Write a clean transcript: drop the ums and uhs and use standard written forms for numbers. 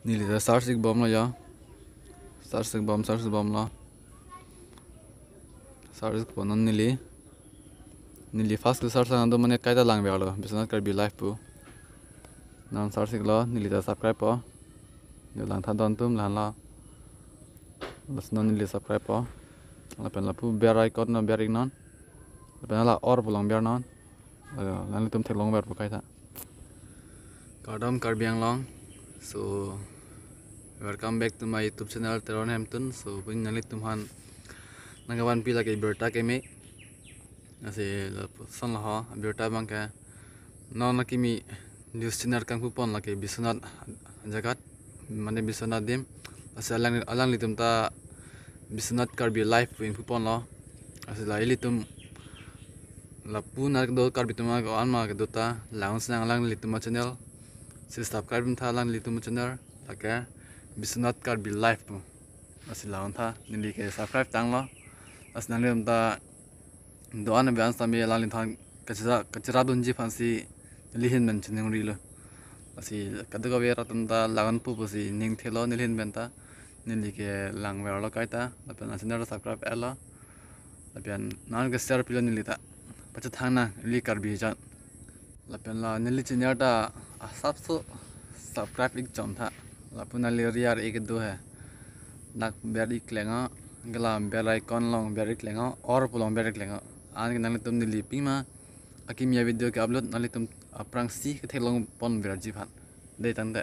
Nili da sarsik bom la ya. Sarsik bom la. Sarsik bom non nili. Nili fast ke sarsa ando mane kaida lang be lo. Bisna kar bi life pu. Nan sarsik lo nili da subscribe po. Yo lang tha don tum lan la. Bas non nili subscribe po. La pen la pu bear icon no bear non. La pen la or pulang bear non. Lan tum thek long bear pu kai tha. Kadam kar biang long. So welcome back to my YouTube channel Teron Hampton. So pun nalit tumhan nagawan pila kay berta kay me. Asi son la ha berta bang ka. No nakimi news channel kang pupon la kay Bisonat jagat mane Bisonat dim. Asi alang litum ta Bisonat karbi live pin pupon lo. Asi la litum la pu nak do karbi tuma ko anma ke dota laung snang alang litum channel. Si subscribe tha alang litum channel la ka Bisonat karbi live pu. Asi laung tha nili ke subscribe tang lo. As nalim ta doan be ans tami alang lin kachira dunji fansi lihin men chineng ri lo. Asi kaduga be ratan ta lagan pu si ning thelo nilhin benta nili ke lang ver lo kaita lapen channel subscribe elo lapen nan ke share pilo nili ta pacha thangna li karbi ja lapen la nili channel ta sabso subscribe ik chom tha lapuna li riar ek do hai nak beri klenga gala bel icon long beri klenga or pulong beri klenga an ke nali tum nili pima akim ya video ke upload nali tum aprang si ke thelong pon ver ji phan dei tang de